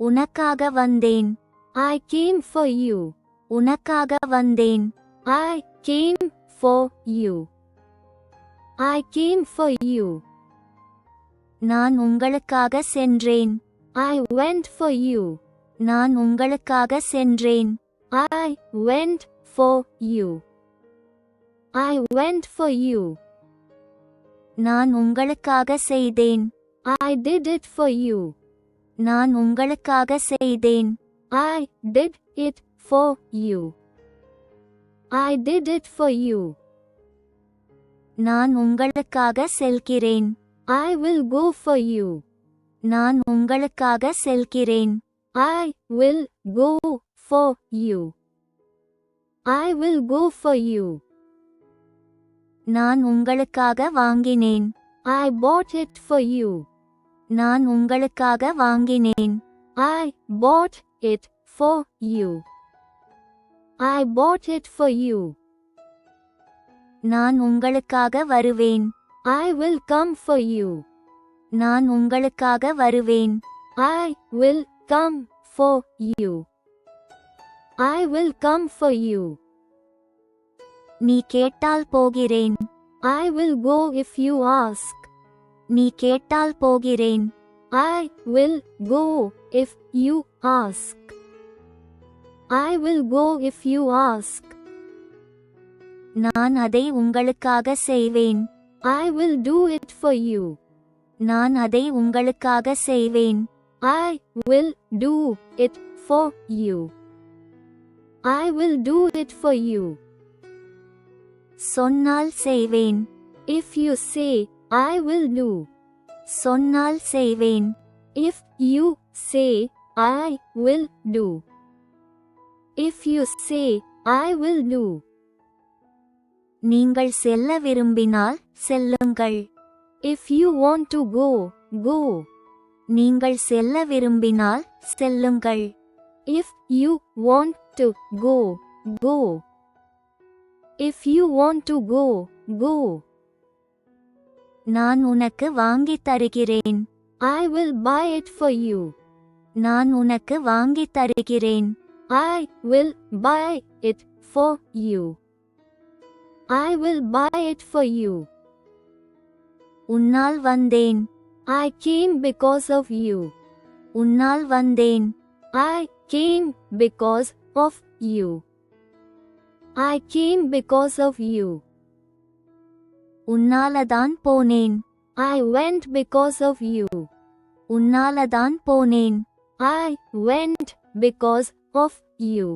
உனக்காக வந்தேன். I came for you. உனக்காக வந்தேன். I came for you. I came for you. நான் உங்களுக்காக சென்றேன். I went for you. நான் உங்களுக்காக சென்றேன். I went for you. I went for you. நான் உங்களுக்காக செய்தேன். I did it for you. நான் உங்களுக்காக செய்தேன். I did it for you. I did it for you. நான் உங்களுக்காக செல்கிறேன். I will go for you. நான் உங்களுக்காக செல்கிறேன். I will go for you. I will go for you. நான் உங்களுக்காக வாங்கினேன். I bought it for you. நான் உங்களுக்காக வாங்கினேன். I bought it for you. I bought it for you. நான் உங்களுக்காக வருவேன். I will come for you. நான் உங்களுக்காக வருவேன். I will come for you. I will come for you. நீ கேட்டால் போகிறேன். I will go if you ask. நீ கேட்டால் போகிறேன். I will go if you ask. I will go if you ask. நான் அதை உங்களுக்காக செய்வேன். I will do it for you. நான் அதை உங்களுக்காக செய்வேன். I will do it for you. I will do it for you. சொன்னால் செய்வேன். If you say, I will do. சொன்னால் செய்வேன். If you say, I will do. If you say, I will do. நீங்கள் செல்ல விரும்பினால் செல்லுங்கள். If you want to go, go. நீங்கள் செல்ல விரும்பினால் செல்லுங்கள். If you want to go, go. If you want to go, go. நான் உனக்கு வாங்கி தருகிறேன். I will buy it for you. நான் உனக்கு வாங்கி தருகிறேன். I will buy it for you. I will buy it for you. உன்னால் வந்தேன். I came because of you. உன்னால் வந்தேன். I came because of you. I came because of you. உன்னாலதான் போனேன். I went because of you. உன்னாலதான் போனேன். I went because of you.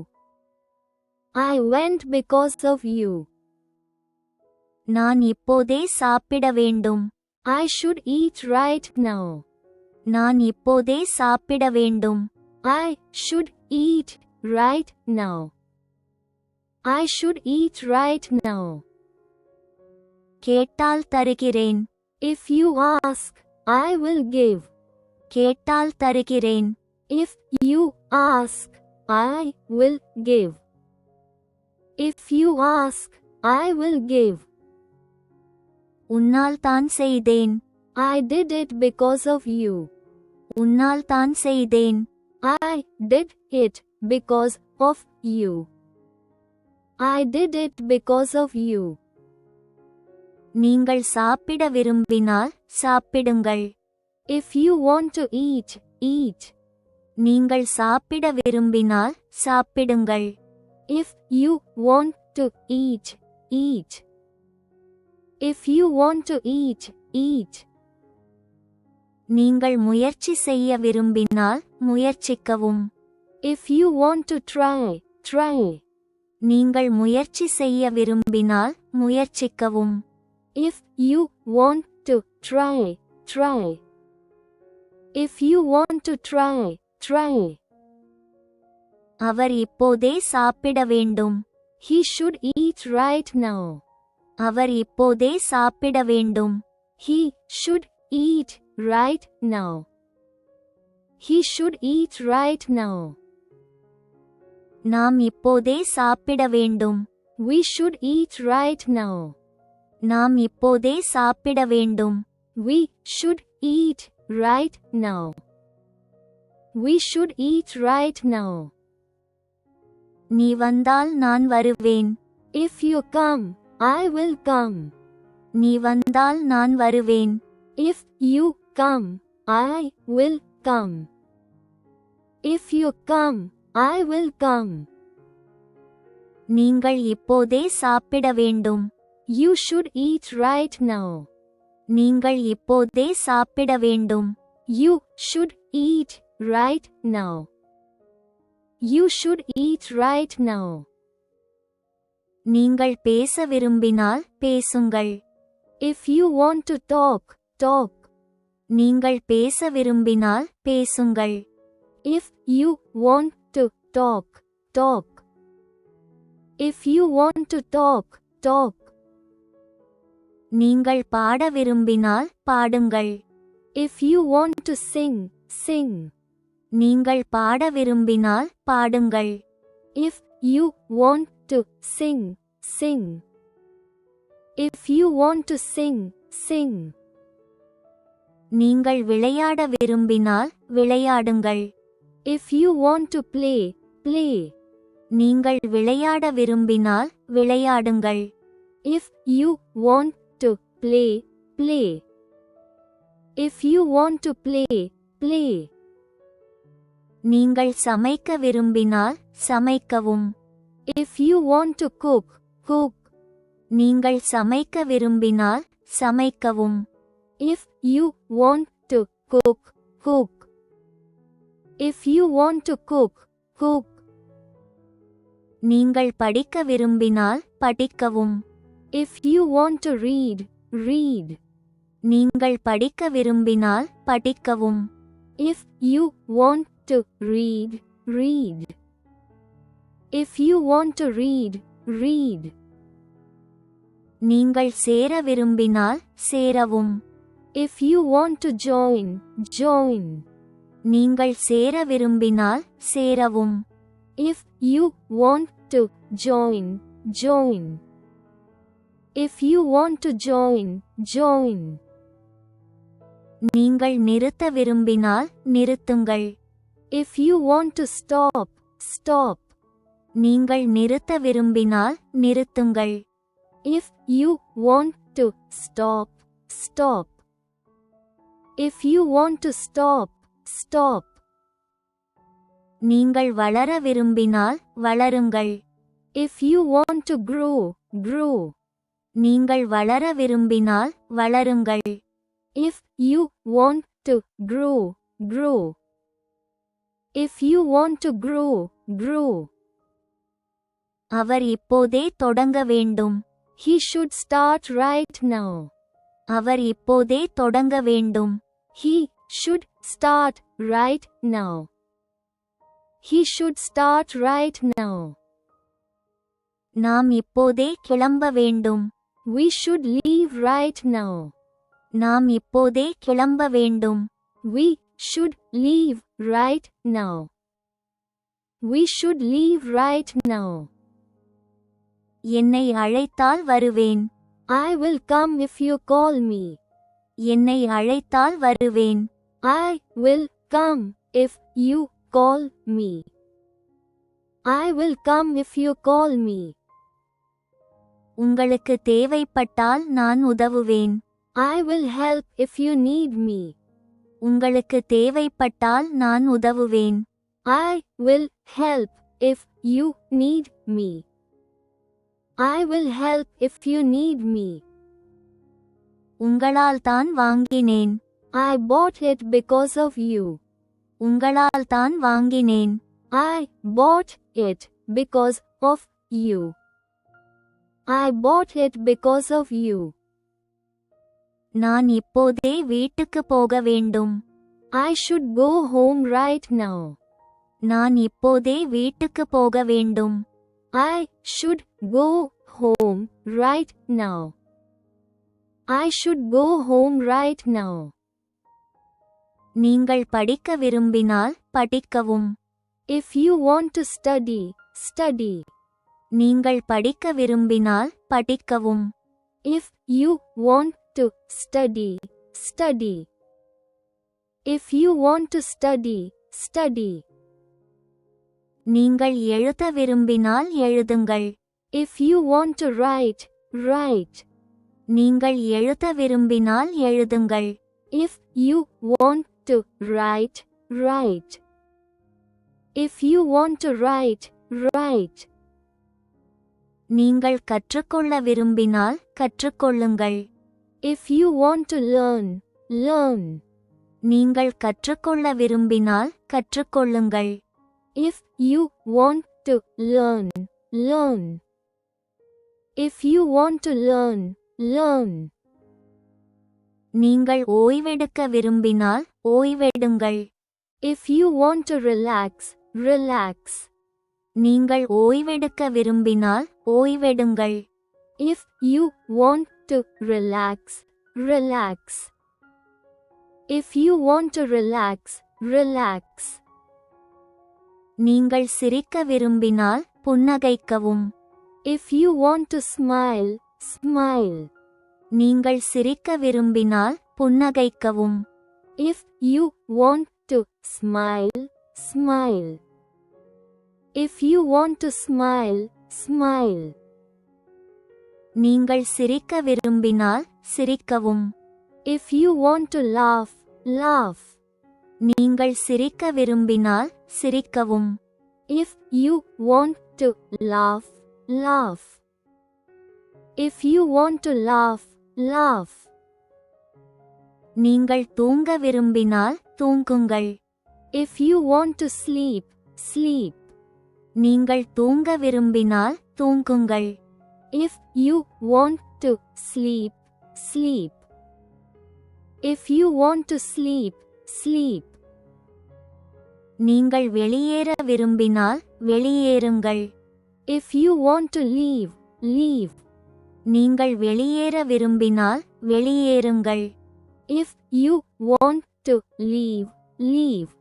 I went because of you. நான் இப்போதே சாப்பிட வேண்டும். I should eat right now. நான் இப்போதே சாப்பிட வேண்டும். I should eat right now. I should eat right now. கேட்டால் தருகிறேன். If you ask, I will give. கேட்டால் தருகிறேன். If you ask, I will give. If you ask, I will give. உன்னால் தான் செய்தேன். I did it because of you. உன்னால் தான் செய்தேன். I did it because of you. I did it because of you. நீங்கள் சாப்பிட விரும்பினால் சாப்பிடுங்கள். If you want to eat, eat. நீங்கள் சாப்பிட விரும்பினால் சாப்பிடுங்கள். If you want to eat, eat. If you want to eat, eat. நீங்கள் முயற்சி செய்ய விரும்பினால் முயற்சிக்கவும். If you want to try, try. நீங்கள் முயற்சி செய்ய விரும்பினால் முயற்சிக்கவும். If you want to try, try. If you want to try, try. அவர் இப்போதே சாப்பிட வேண்டும். He should eat right now. அவர் இப்போதே சாப்பிட வேண்டும். He should eat right now. He should eat right now. நாம் இப்போதே சாப்பிட வேண்டும். We should eat right now. நாம் இப்போதே சாப்பிட வேண்டும். We should eat right now. We should eat right now. நீ வந்தால் நான் வருவேன். If you come, I will come. நீ வந்தால் நான் வருவேன். If you come, I will come. If you come, I will come. நீங்கள் இப்போதே சாப்பிட வேண்டும். You should eat right now. நீங்கள் இப்போதே சாப்பிட வேண்டும். You should eat right now. You should eat right now. நீங்கள் பேச விரும்பினால் பேசுங்கள். If you want to talk, talk. நீங்கள் பேச விரும்பினால் பேசுங்கள். If you want to talk, talk. If you want to talk, talk. நீங்கள் பாட விரும்பினால் பாடுங்கள். If you want to sing, sing. நீங்கள் பாட விரும்பினால் பாடுங்கள். If you want to sing, sing. If you want to sing, sing. நீங்கள் விளையாட விரும்பினால் விளையாடுங்கள். If you want to play, play. நீங்கள் விளையாட விரும்பினால் விளையாடுங்கள். If you want to play, play. If you want to play, play. நீங்கள் சமைக்க விரும்பினால் சமைக்கவும். If you want to cook, cook. நீங்கள் சமைக்க விரும்பினால் சமைக்கவும். If you want to cook, cook. If you want to cook, cook. நீங்கள் படிக்க விரும்பினால் படிக்கவும். If you want to read, read. நீங்கள் படிக்க விரும்பினால் படிக்கவும். If you want to read, read. If you want to read, read. நீங்கள் சேர விரும்பினால் சேரவும். If you want to join, join. நீங்கள் சேர விரும்பினால் சேரவும். If you want to join, join. If you want to join, join. நீங்கள் நிறுத்த விரும்பினால் நிறுத்துங்கள். If you want to stop, stop. நீங்கள் நிறுத்த விரும்பினால் நிறுத்துங்கள். If you want to stop, stop. If you want to stop, stop. நீங்கள் வளர விரும்பினால் வளருங்கள். If you want to grow, grow. நீங்கள் வளர விரும்பினால் வளருங்கள். If you want to grow, grow. If you want to grow, grow. அவர் இப்போதே தொடங்க வேண்டும். He should start right now. அவர் இப்போதே தொடங்க வேண்டும். He should start right now. He should start right now. நாம் இப்போதே கிளம்ப வேண்டும். We should leave right now. நாம் இப்போதே கிளம்ப வேண்டும். We should leave right now. We should leave right now. என்னை அழைத்தால் வருவேன். I will come if you call me. என்னை அழைத்தால் வருவேன். I will come if you call me. I will come if you call me. உங்களுக்கு தேவைப்பட்டால் நான் உதவுவேன். I will help if you need me. உங்களுக்கு தேவைப்பட்டால் நான் உதவுவேன். I will help if you need me. I will help if you need me. உங்களால் தான் வாங்கினேன். I bought it because of you. உங்களால் தான் வாங்கினேன். I bought it because of you. I bought it because of you. நான் இப்போதே வீட்டுக்கு போக வேண்டும். I should go home right now. நான் இப்போதே வீட்டுக்கு போக வேண்டும். I should go home right now. I should go home right now. நீங்கள் படிக்க விரும்பினால் படிக்கவும். If you want to study, study. நீங்கள் படிக்க விரும்பினால் படிக்கவும். If you want to study, study. If you want to study, study. நீங்கள் எழுத விரும்பினால் எழுதுங்கள். If you want to write, write. நீங்கள் எழுத விரும்பினால் எழுதுங்கள். If you want to write, write. If you want to write, write. நீங்கள் கற்றுக்கொள்ள விரும்பினால் கற்றுக்கொள்ளுங்கள். If you want to learn, learn. நீங்கள் கற்றுக்கொள்ள விரும்பினால் கற்றுக்கொள்ளுங்கள். If you want to learn, learn. If you want to learn, learn. நீங்கள் ஓய்வெடுக்க விரும்பினால் ஓய்வெடுங்கள். If you want to relax, relax. நீங்கள் ஓய்வெடுக்க விரும்பினால் ஓய்வெடுங்கள். If you want to relax, relax. If you want to relax, relax. நீங்கள் சிரிக்க விரும்பினால் புன்னகைக்கவும். If you want to smile, smile. நீங்கள் சிரிக்க விரும்பினால் புன்னகைக்கவும். If you want to smile, smile. If you want to smile, smile. நீங்கள் சிரிக்க விரும்பினால் சிரிக்கவும். If you want to laugh, laugh. நீங்கள் சிரிக்க விரும்பினால் சிரிக்கவும். If you want to laugh, laugh. If you want to laugh, laugh. நீங்கள் தூங்க விரும்பினால் தூங்குங்கள். If you want to sleep, sleep. நீங்கள் தூங்க விரும்பினால் தூங்குங்கள். If you want to sleep, sleep. If you want to sleep, sleep. நீங்கள் வெளியேற விரும்பினால் வெளியேறுங்கள். If you want to leave, leave. நீங்கள் வெளியேற விரும்பினால் வெளியேறுங்கள். If you want to leave, leave.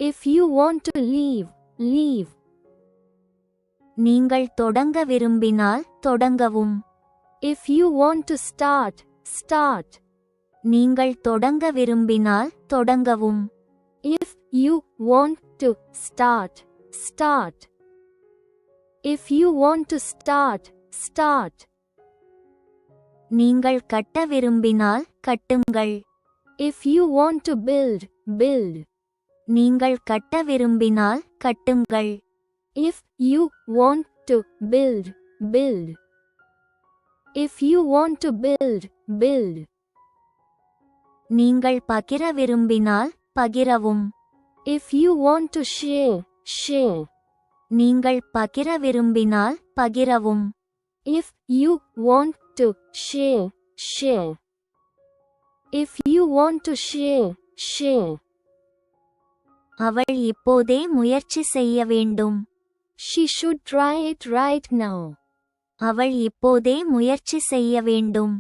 If you want to leave, leave. நீங்கள் தொடங்க விரும்பினால் தொடங்கவும். If you want to start, start. நீங்கள் தொடங்க விரும்பினால் தொடங்கவும். If you want to start, start. If you want to start, start. நீங்கள் கட்ட விரும்பினால் கட்டுங்கள். If you want to build, build. நீங்கள் கட்ட விரும்பினால் கட்டுங்கள். If you want to build, build. If you want to build, build. நீங்கள் பகிர விரும்பினால் பகிரவும். If you want to share, share. நீங்கள் பகிர விரும்பினால் பகிரவும். If you want to share, share. If you want to share, share. அவள் இப்போதே முயற்சி செய்ய வேண்டும். She should try it right now. அவள் இப்போதே முயற்சி செய்ய வேண்டும்.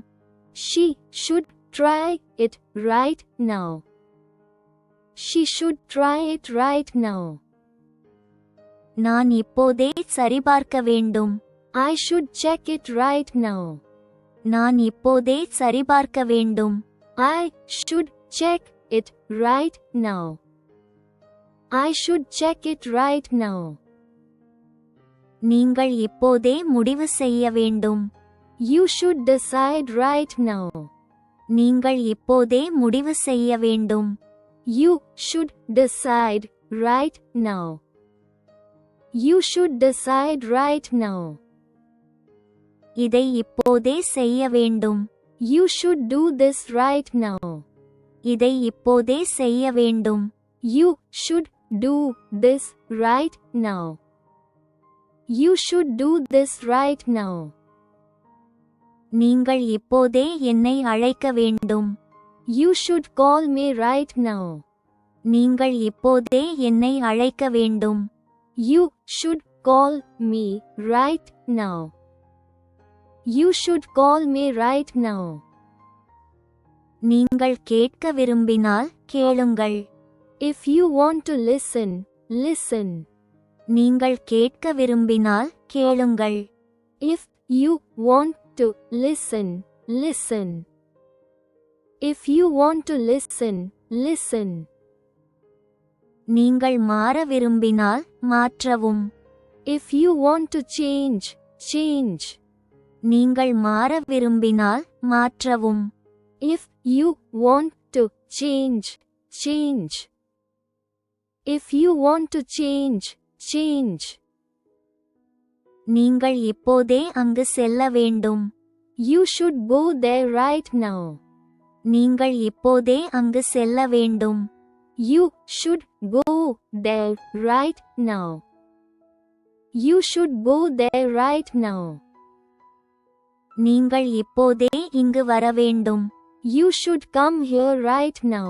She should try it right now. She should try it right now. நான் இப்போதே சரிபார்க்க வேண்டும். I should check it right now. நான் இப்போதே சரிபார்க்க வேண்டும். I should check it right now. I should check it right now. நீங்கள் இப்போதே முடிவு செய்ய வேண்டும். You should decide right now. நீங்கள் இப்போதே முடிவு செய்ய வேண்டும். You should decide right now. You should decide right now. இதை இப்போதே செய்ய வேண்டும். You should do this right now. இதை இப்போதே செய்ய வேண்டும். You should do this right now. You should do this right now. நீங்கள் இப்போதே என்னை அழைக்க வேண்டும். You should call me right now. நீங்கள் இப்போதே என்னை அழைக்க வேண்டும். You should call me right now. You should call me right now. நீங்கள் கேட்க விரும்பினால் கேளுங்கள். If you want to listen, listen. நீங்கள் கேட்க விரும்பினால் கேளுங்கள். If you want to listen, listen. If you want to listen, listen. நீங்கள் மாற விரும்பினால் மாற்றவும். If you want to change, change. நீங்கள் மாற விரும்பினால் மாற்றவும். If you want to change, change. If you want to change, change. நீங்கள் இப்போதே அங்கு செல்ல வேண்டும். You should go there right now. நீங்கள் இப்போதே அங்கு செல்ல வேண்டும். You should go there right now. You should go there right now. நீங்கள் இப்போதே இங்கு வர வேண்டும். You should come here right now.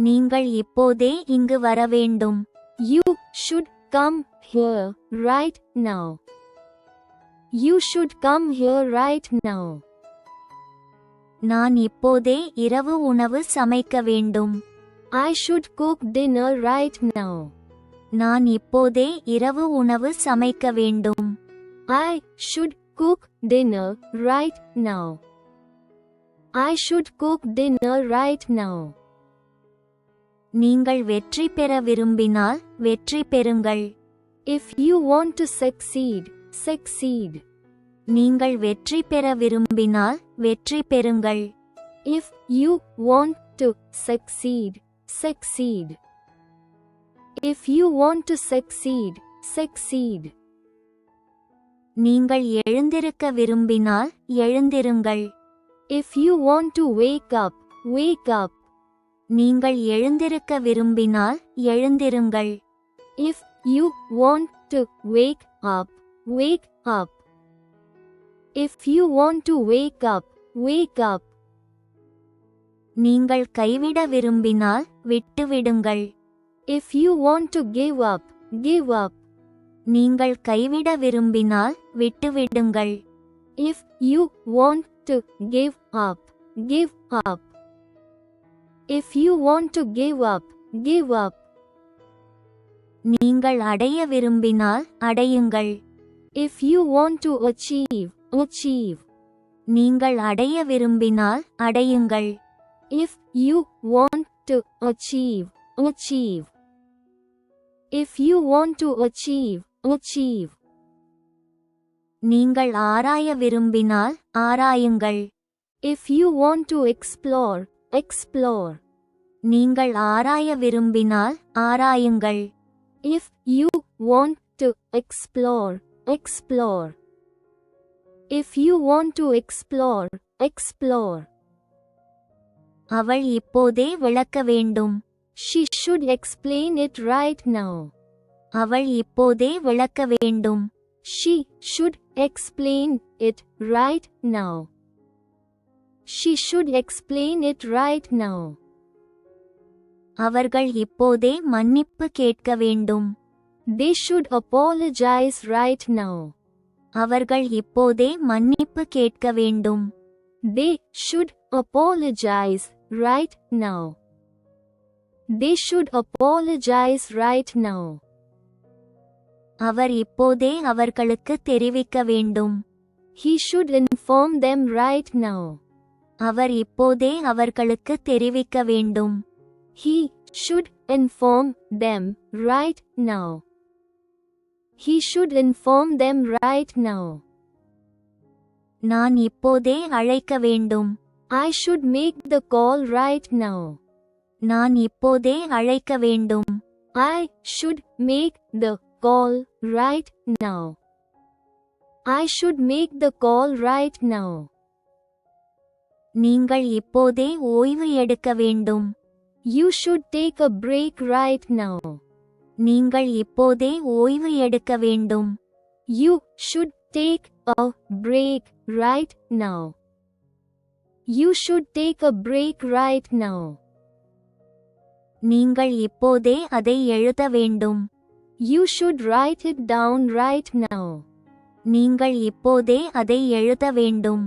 நீங்கள் இப்போதே இங்கு வர வேண்டும். You should come here right now. You should come here right now. நான் இப்போதே இரவு உணவு சமைக்க வேண்டும். I should cook dinner right now. நான் இப்போதே இரவு உணவு சமைக்க வேண்டும். I should cook dinner right now. I should cook dinner right now. நீங்கள் வெற்றி பெற விரும்பினால் வெற்றி பெறுங்கள். If you want to succeed, succeed. நீங்கள் வெற்றி பெற விரும்பினால் வெற்றி பெறுங்கள். If you want to succeed, succeed. If you want to succeed, succeed. நீங்கள் எழுந்திருக்க விரும்பினால் எழுந்திருங்கள். If you want to wake up, wake up. நீங்கள் எழுந்திருக்க விரும்பினால் எழுந்திருங்கள். If you want to wake up, wake up. If you want to wake up, wake up. நீங்கள் கைவிட விரும்பினால் விட்டுவிடுங்கள். If you want to give up, give up. நீங்கள் கைவிட விரும்பினால் விட்டுவிடுங்கள். If you want to give up, give up. If you want to give up, give up. நீங்கள் அடைய விரும்பினால் அடையுங்கள். If you want to achieve, achieve. நீங்கள் அடைய விரும்பினால் அடையுங்கள். If you want to achieve, achieve. If you want to achieve, achieve. நீங்கள் ஆராய விரும்பினால் ஆராயுங்கள். If you want to explore, explore. நீங்கள் ஆராய விரும்பினால் ஆராயுங்கள். If you want to explore, explore. If you want to explore, explore. அவள் இப்போதே விளக்க வேண்டும். She should explain it right now. அவள் இப்போதே விளக்க வேண்டும். She should explain it right now. She should explain it right now. அவர்கள் இப்போதே மன்னிப்பு கேட்க வேண்டும். They should apologize right now. அவர்கள் இப்போதே மன்னிப்பு கேட்க வேண்டும். They should apologize right now. They should apologize right now. அவர் இப்போதே அவர்களுக்கு தெரிவிக்க வேண்டும். He should inform them right now. அவர் இப்போதே அவர்களுக்கு தெரிவிக்க வேண்டும். He should inform them right now. He should inform them right now. நான் இப்போதே அழைக்க வேண்டும். I should make the call right now. நான் இப்போதே அழைக்க வேண்டும். I should make the call right now. I should make the call right now. நீங்கள் இப்போதே ஓய்வு எடுக்க வேண்டும். You should take a break right now. நீங்கள் இப்போதே ஓய்வு எடுக்க வேண்டும். You should take a break right now. You should take a break right now. நீங்கள் இப்போதே அதை எழுத வேண்டும். You should write it down right now. நீங்கள் இப்போதே அதை எழுத வேண்டும்.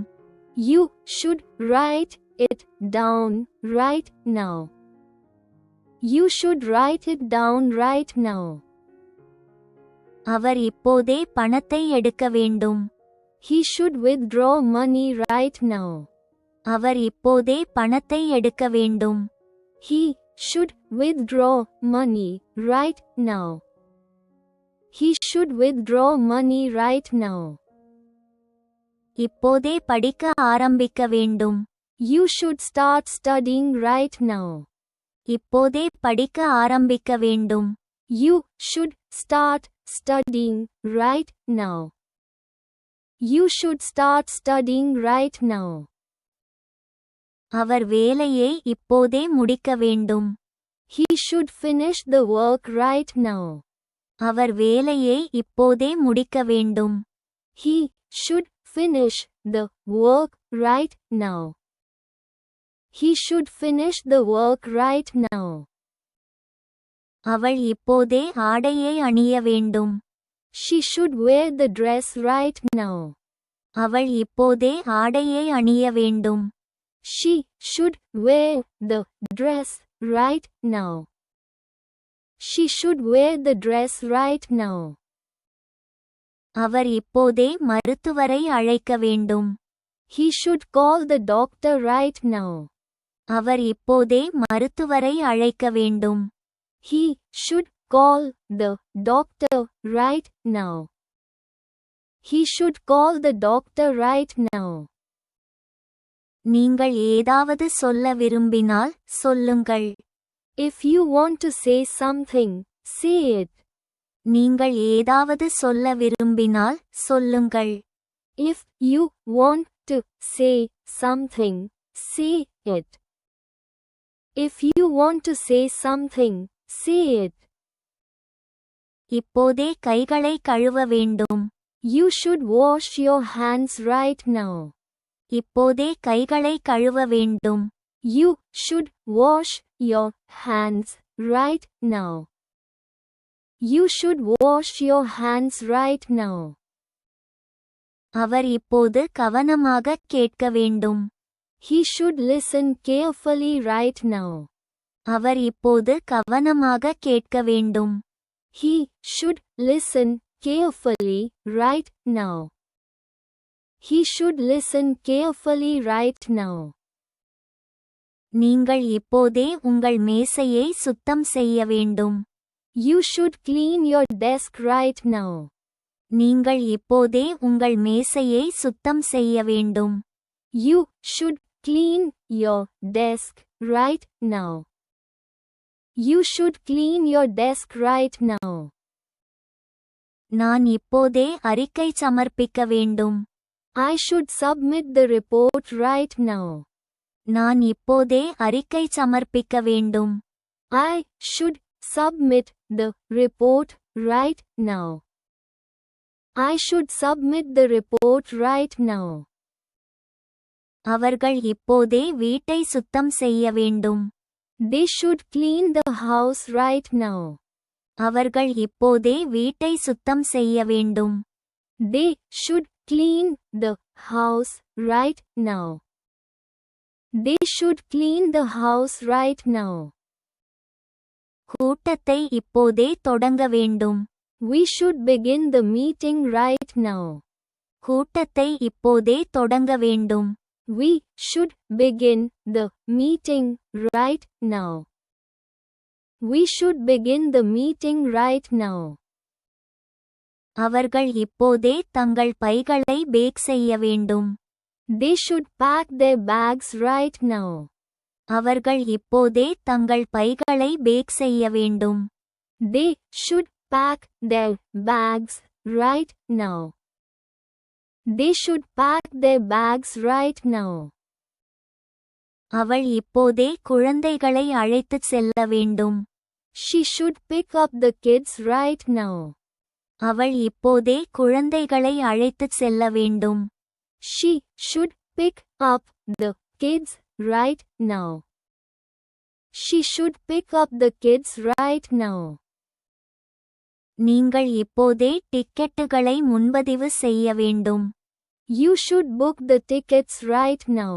You should write it down right now. You should write it down right now. அவர் இப்போதே பணத்தை எடுக்க வேண்டும். He should withdraw money right now. அவர் இப்போதே பணத்தை எடுக்க வேண்டும். He should withdraw money right now. He should withdraw money right now. இப்போதே படிக்க ஆரம்பிக்க வேண்டும். You should start studying right now. இப்போதே படிக்க ஆரம்பிக்க வேண்டும். You should start studying right now. You should start studying right now. அவர் வேலையை இப்போதே முடிக்க வேண்டும். He should finish the work right now. அவர் வேலையை இப்போதே முடிக்க வேண்டும். He should finish the work right now. He should finish the work right now. அவள் இப்போதே ஆடையை அணிய வேண்டும். She should wear the dress right now. அவள் இப்போதே ஆடையை அணிய வேண்டும். She should wear the dress right now. She should wear the dress right now. அவர் இப்போதே மருத்துவரை அழைக்க வேண்டும். He should call the doctor right now. அவர் இப்போதே மருத்துவரை அழைக்க வேண்டும். He should call the doctor right now. He should call the doctor right now. நீங்கள் ஏதாவது சொல்ல விரும்பினால் சொல்லுங்கள். If you want to say something, say it. நீங்கள் ஏதாவது சொல்ல விரும்பினால் சொல்லுங்கள். If you want to say something, say it. If you want to say something, say it. இப்போதே கைகளை கழுவ வேண்டும். You should wash your hands right now. இப்போதே கைகளை கழுவ வேண்டும். You should wash your hands right now. You should wash your hands right now. அவர் இப்போது கவனமாக கேட்க வேண்டும். He should listen carefully right now. அவர் இப்போது கவனமாக கேட்க வேண்டும். He should listen carefully right now. He should listen carefully right now. நீங்கள் இப்போதே உங்கள் மேசையை சுத்தம் செய்ய வேண்டும். You should clean your desk right now. நீங்கள் இப்போதே உங்கள் மேசையை சுத்தம் செய்ய வேண்டும். You should clean your desk right now. You should clean your desk right now. நான் இப்போதே அறிக்கை சமர்ப்பிக்க வேண்டும். I should submit the report right now. நான் இப்போதே அறிக்கை சமர்ப்பிக்க வேண்டும். I should submit the report right now. I should submit the report right now. அவர்கள் இப்போதே வீட்டை சுத்தம் செய்ய வேண்டும். They should clean the house right now. அவர்கள் இப்போதே வீட்டை சுத்தம் செய்ய வேண்டும். They should clean the house right now. They should clean the house right now. கூட்டத்தை இப்போதே தொடங்க வேண்டும். We should begin the meeting right now. கூட்டத்தை இப்போதே தொடங்க வேண்டும். We should begin the meeting right now. We should begin the meeting right now. அவர்கள் இப்போதே தங்கள் பைகளை பேக் செய்ய வேண்டும். They should pack their bags right now. அவர்கள் இப்போதே தங்கள் பைகளை பேக் செய்ய வேண்டும். They should pack their bags right now. They should pack their bags right now. அவள் இப்போதே குழந்தைகளை அழைத்துச் செல்ல வேண்டும். She should pick up the kids right now. அவள் இப்போதே குழந்தைகளை அழைத்துச் செல்ல வேண்டும். She should pick up the kids right now. She should pick up the kids right now. நீங்கள் இப்போதே டிக்கெட்டுகளை முன்பதிவு செய்ய வேண்டும். You should book the tickets right now.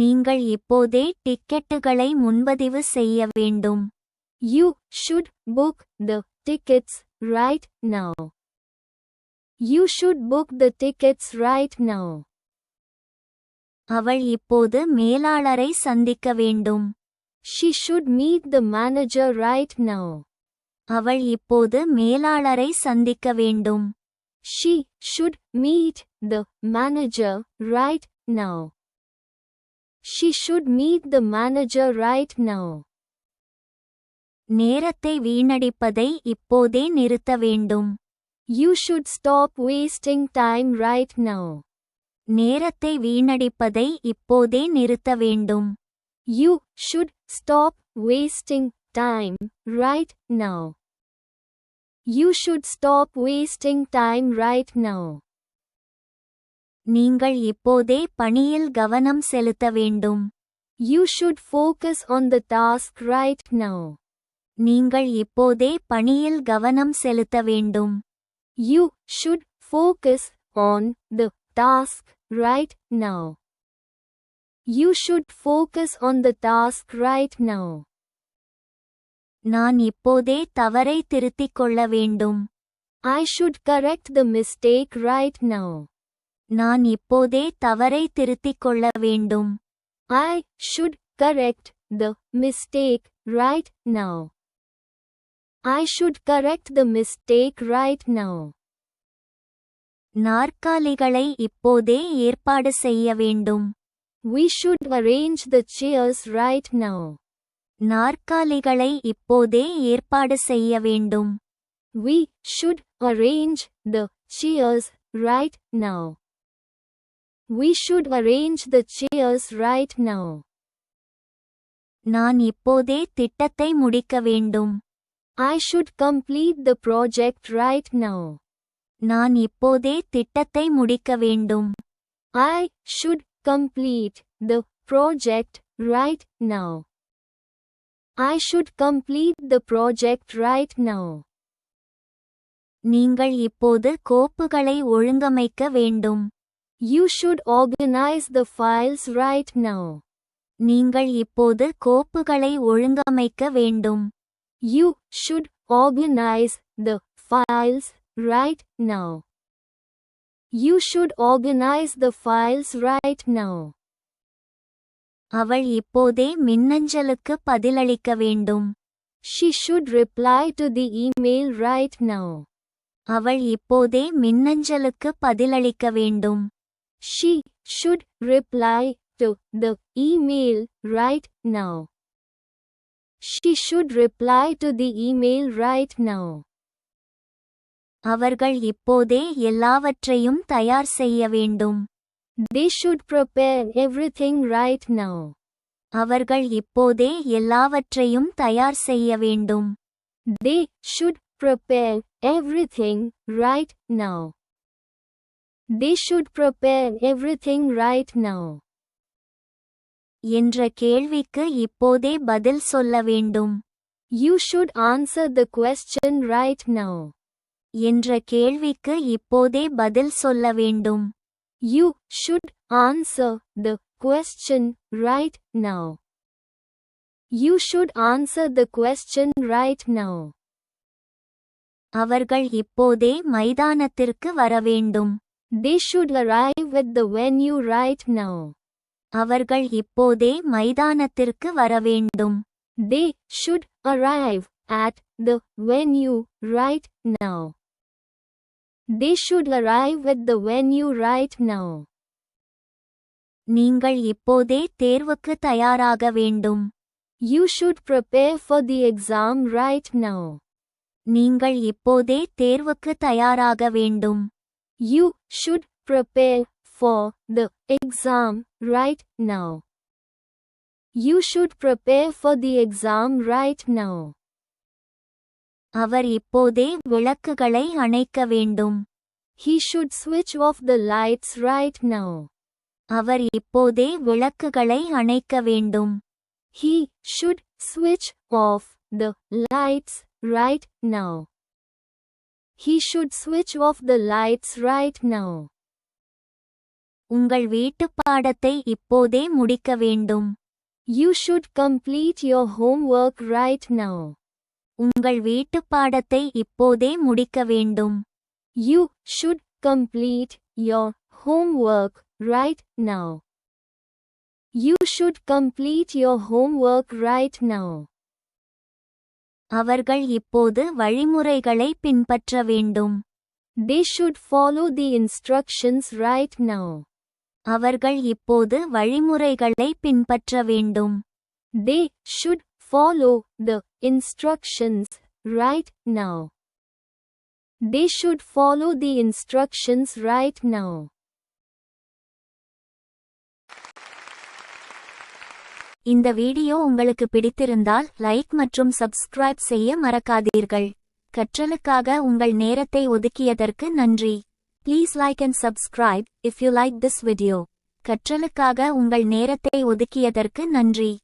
நீங்கள் இப்போதே டிக்கெட்டுகளை முன்பதிவு செய்ய வேண்டும். You should book the tickets right now. You should book the tickets right now. அவள் இப்போது மேலாளரை சந்திக்க வேண்டும். She should meet the manager right now. அவள் இப்போது மேலாளரை சந்திக்க வேண்டும். She should meet the manager right now. She should meet the manager right now. நேரத்தை வீணடிப்பதை இப்போதே நிறுத்த வேண்டும். You should stop wasting time right now. நேரத்தை வீணடிப்பதை இப்போதே நிறுத்த வேண்டும். You should stop wasting time right now. You should stop wasting time right now. நீங்கள் இப்போதே பணியில் கவனம் செலுத்த வேண்டும். You should focus on the task right now. நீங்கள் இப்போதே பணியில் கவனம் செலுத்த வேண்டும். You should focus on the task right now. You should focus on the task right now. நான் இப்போதே தவறை திருத்திக் கொள்ள வேண்டும். I should correct the mistake right now. நான் இப்போதே தவறை திருத்திக் கொள்ள வேண்டும். I should correct the mistake right now. I should correct the mistake right now. நாற்காலிகளை இப்போதே ஏற்பாடு செய்ய வேண்டும். We should arrange the chairs right now. நாற்காலிகளை இப்போதே ஏற்பாடு செய்ய வேண்டும். We should arrange the chairs right now. We should arrange the chairs right now. நான் இப்போதே திட்டத்தை முடிக்க வேண்டும். I should complete the project right now. நான் இப்போதே திட்டத்தை முடிக்க வேண்டும். I should complete the project right now. I should complete the project right now. நீங்கள் இப்போது கோப்புகளை ஒழுங்கமைக்க வேண்டும். You should organize the files right now. நீங்கள் இப்போது கோப்புகளை ஒழுங்கமைக்க வேண்டும். You should organize the files right now. You should organize the files right now. அவள் இப்போதே மின்னஞ்சலுக்கு பதிலளிக்க வேண்டும். She should reply to the email right now. அவள் இப்போதே மின்னஞ்சலுக்கு பதிலளிக்க வேண்டும். She should reply to the email right now. She should reply to the email right now. அவர்கள் இப்போதே எல்லாவற்றையும் தயார் செய்ய வேண்டும். They should prepare everything right now. அவர்கள் இப்போதே எல்லாவற்றையும் தயார் செய்ய வேண்டும். They should prepare everything right now. They should prepare everything right now. என்ற கேள்விக்கு இப்போதே பதில் சொல்ல வேண்டும். You should answer the question right now. என்ற கேள்விக்கு இப்போதே பதில் சொல்ல வேண்டும். You should answer the question right now. You should answer the question right now. அவர்கள் இப்போதே மைதானத்திற்கு வர வேண்டும். They should arrive at the venue right now. அவர்கள் இப்போதே மைதானத்திற்கு வர வேண்டும். They should arrive at the venue right now. They should arrive at the venue right now. நீங்கள் இப்போதே தேர்வுக்கு தயாராக வேண்டும். You should prepare for the exam right now. நீங்கள் இப்போதே தேர்வுக்கு தயாராக வேண்டும். You should prepare for the exam right now. You should prepare for the exam right now. அவர் இப்போதே விளக்குகளை அணைக்க வேண்டும். He should switch off the lights right now. அவர் இப்போதே விளக்குகளை அணைக்க வேண்டும். He should switch off the lights right now. He should switch off the lights right now. உங்கள் வீட்டுப் பாடத்தை இப்போதே முடிக்க வேண்டும். You should complete your homework right now. உங்கள் வீட்டுப் பாடத்தை இப்போதே முடிக்க வேண்டும். You should complete your homework right now. You should complete your homework right now. அவர்கள் இப்போது வழிமுறைகளை பின்பற்ற வேண்டும். They should follow the instructions right now. அவர்கள் இப்போது வழிமுறைகளை பின்பற்ற வேண்டும். They should follow the instructions right now. They should follow the instructions right now. இந்த வீடியோ உங்களுக்கு பிடித்திருந்தால் லைக் மற்றும் சப்ஸ்கிரைப் செய்ய மறக்காதீர்கள். கற்றலுக்காக உங்கள் நேரத்தை ஒதுக்கியதற்கு நன்றி. Please like and subscribe if you like this video. கற்றலுக்காக உங்கள் நேரத்தை ஒதுக்கியதற்கு நன்றி.